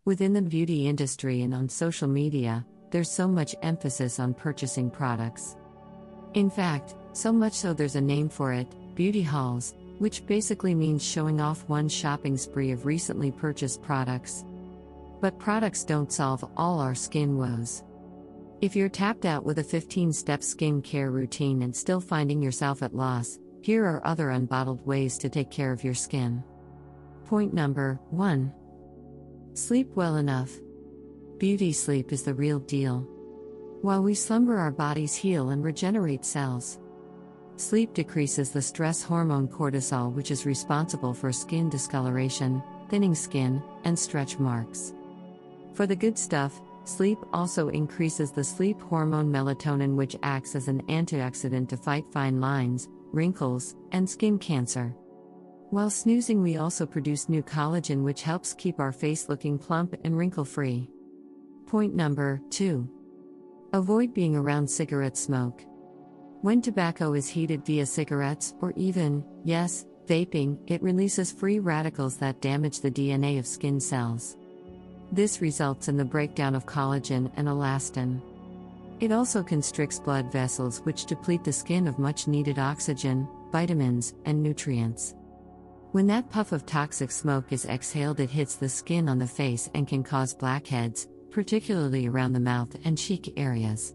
Within the beauty industry and on social media, there's so much emphasis on purchasing products. In fact, so much so there's a name for it, beauty hauls, which basically means showing off one shopping spree of recently purchased products. But products don't solve all our skin woes. If you're tapped out with a 15-step skincare routine and still finding yourself at loss, here are other unbottled ways to take care of your skin. Point number 1. Sleep well enough. Beauty sleep is the real deal. While we slumber, our bodies heal and regenerate cells. Sleep decreases the stress hormone cortisol, which is responsible for skin discoloration, thinning skin, and stretch marks. For the good stuff, sleep also increases the sleep hormone melatonin, which acts as an antioxidant to fight fine lines, wrinkles, and skin cancer. While snoozing, we also produce new collagen, which helps keep our face looking plump and wrinkle-free. Point number 2. Avoid being around cigarette smoke. When tobacco is heated via cigarettes, or even, yes, vaping, it releases free radicals that damage the DNA of skin cells. This results in the breakdown of collagen and elastin. It also constricts blood vessels, which deplete the skin of much-needed oxygen, vitamins, and nutrients. When that puff of toxic smoke is exhaled, it hits the skin on the face and can cause blackheads, particularly around the mouth and cheek areas.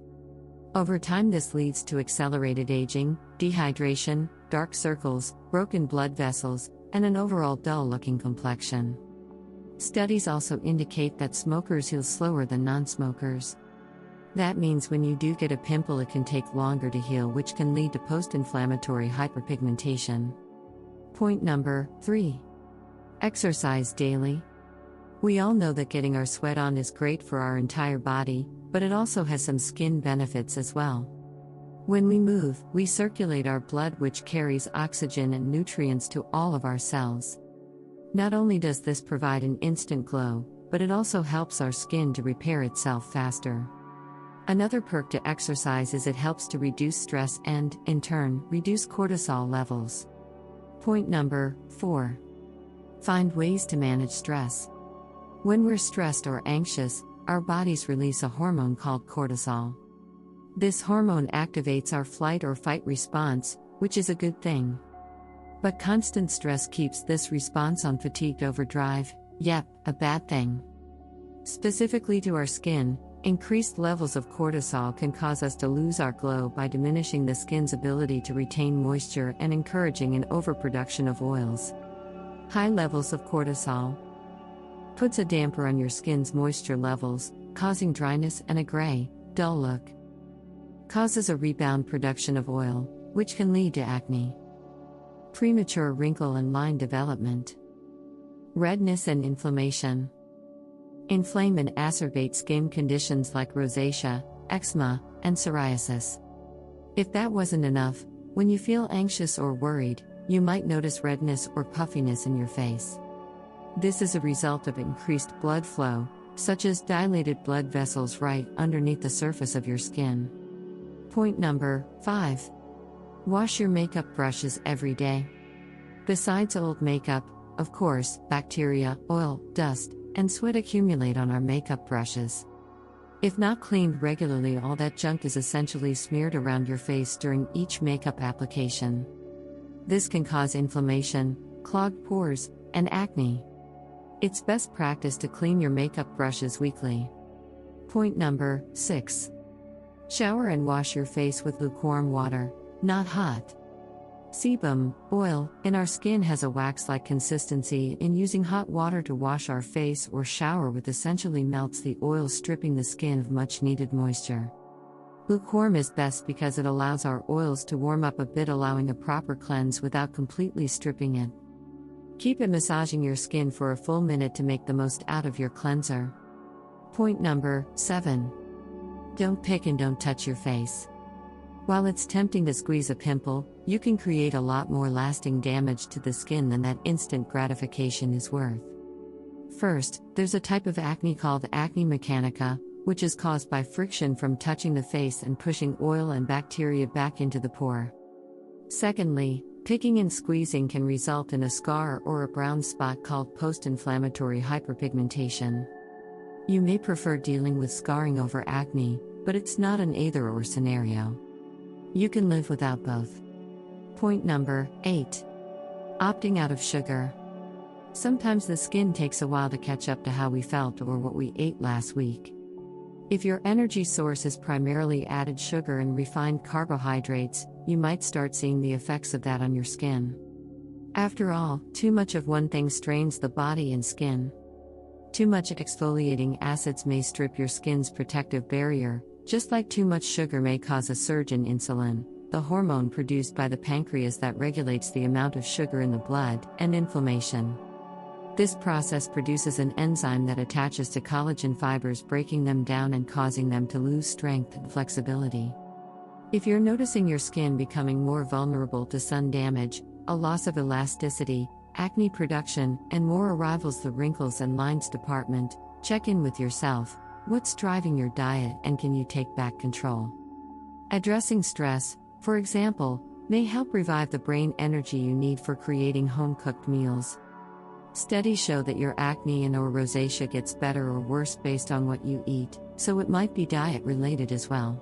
Over time, this leads to accelerated aging, dehydration, dark circles, broken blood vessels, and an overall dull-looking complexion. Studies also indicate that smokers heal slower than non-smokers. That means when you do get a pimple, it can take longer to heal, which can lead to post-inflammatory hyperpigmentation. Point number 3. Exercise daily. We all know that getting our sweat on is great for our entire body, but it also has some skin benefits as well. When we move, we circulate our blood, which carries oxygen and nutrients to all of our cells. Not only does this provide an instant glow, but it also helps our skin to repair itself faster. Another perk to exercise is it helps to reduce stress and, in turn, reduce cortisol levels. Point number 4. Find ways to manage stress. When we're stressed or anxious, our bodies release a hormone called cortisol. This hormone activates our flight or fight response, which is a good thing. But constant stress keeps this response on fatigued overdrive, yep, a bad thing. Specifically to our skin, increased levels of cortisol can cause us to lose our glow by diminishing the skin's ability to retain moisture and encouraging an overproduction of oils. High levels of cortisol puts a damper on your skin's moisture levels, causing dryness and a gray, dull look. Causes a rebound production of oil, which can lead to acne. Premature wrinkle and line development. Redness and inflammation. Inflame and acerbate skin conditions like rosacea, eczema, and psoriasis. If that wasn't enough, when you feel anxious or worried, you might notice redness or puffiness in your face. This is a result of increased blood flow, such as dilated blood vessels right underneath the surface of your skin. Point number 5. Wash your makeup brushes every day. Besides old makeup, of course, bacteria, oil, dust, and sweat accumulate on our makeup brushes. If not cleaned regularly, all that junk is essentially smeared around your face during each makeup application. This can cause inflammation, clogged pores, and acne. It's best practice to clean your makeup brushes weekly. Point number 6. Shower and wash your face with lukewarm water, not hot. Sebum, oil, in our skin has a wax-like consistency, and using hot water to wash our face or shower with essentially melts the oil, stripping the skin of much-needed moisture. Lukewarm is best because it allows our oils to warm up a bit, allowing a proper cleanse without completely stripping it. Keep massaging your skin for a full minute to make the most out of your cleanser. Point number 7. Don't pick and don't touch your face. While it's tempting to squeeze a pimple, you can create a lot more lasting damage to the skin than that instant gratification is worth. First, there's a type of acne called acne mechanica, which is caused by friction from touching the face and pushing oil and bacteria back into the pore. Secondly, picking and squeezing can result in a scar or a brown spot called post-inflammatory hyperpigmentation. You may prefer dealing with scarring over acne, but it's not an either-or scenario. You can live without both. Point number 8. Opting out of sugar. Sometimes the skin takes a while to catch up to how we felt or what we ate last week. If your energy source is primarily added sugar and refined carbohydrates, you might start seeing the effects of that on your skin. After all, too much of one thing strains the body and skin. Too much exfoliating acids may strip your skin's protective barrier, just like too much sugar may cause a surge in insulin, the hormone produced by the pancreas that regulates the amount of sugar in the blood, and inflammation. This process produces an enzyme that attaches to collagen fibers, breaking them down and causing them to lose strength and flexibility. If you're noticing your skin becoming more vulnerable to sun damage, a loss of elasticity, acne production, and more arrivals the wrinkles and lines department, check in with yourself. What's driving your diet, and can you take back control? Addressing stress, for example, may help revive the brain energy you need for creating home-cooked meals. Studies show that your acne and/or rosacea gets better or worse based on what you eat, so it might be diet-related as well.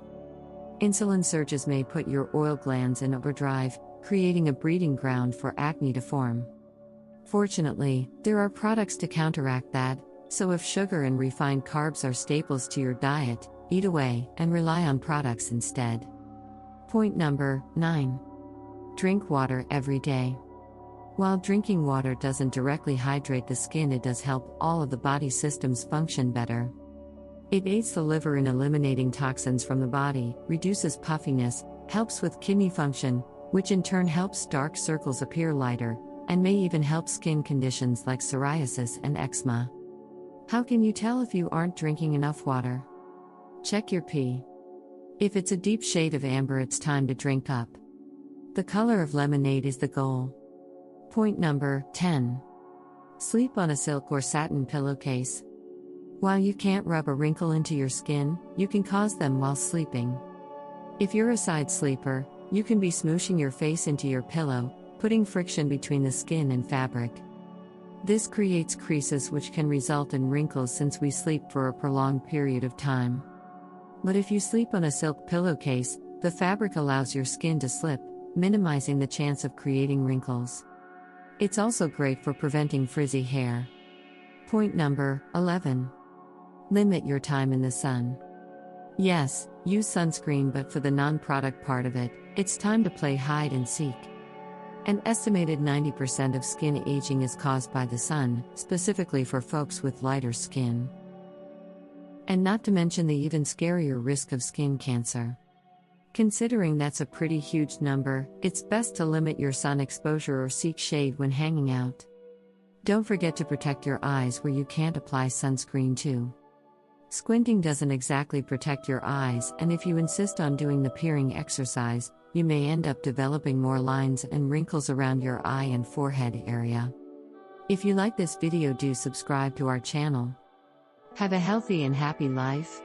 Insulin surges may put your oil glands in overdrive, creating a breeding ground for acne to form. Fortunately, there are products to counteract that, so if sugar and refined carbs are staples to your diet, eat away and rely on products instead. Point number 9. Drink water every day. While drinking water doesn't directly hydrate the skin, it does help all of the body systems function better. It aids the liver in eliminating toxins from the body, reduces puffiness, helps with kidney function, which in turn helps dark circles appear lighter, and may even help skin conditions like psoriasis and eczema. How can you tell if you aren't drinking enough water? Check your pee. If it's a deep shade of amber, it's time to drink up. The color of lemonade is the goal. Point number 10. Sleep on a silk or satin pillowcase. While you can't rub a wrinkle into your skin, you can cause them while sleeping. If you're a side sleeper, you can be smooshing your face into your pillow, putting friction between the skin and fabric. This creates creases which can result in wrinkles since we sleep for a prolonged period of time. But if you sleep on a silk pillowcase, the fabric allows your skin to slip, minimizing the chance of creating wrinkles. It's also great for preventing frizzy hair. Point number 11. Limit your time in the sun. Yes, use sunscreen, but for the non-product part of it, it's time to play hide and seek. An estimated 90% of skin aging is caused by the sun, specifically for folks with lighter skin. And not to mention the even scarier risk of skin cancer. Considering that's a pretty huge number, it's best to limit your sun exposure or seek shade when hanging out. Don't forget to protect your eyes where you can't apply sunscreen too. Squinting doesn't exactly protect your eyes, and if you insist on doing the peering exercise, you may end up developing more lines and wrinkles around your eye and forehead area. If you like this video, do subscribe to our channel. Have a healthy and happy life.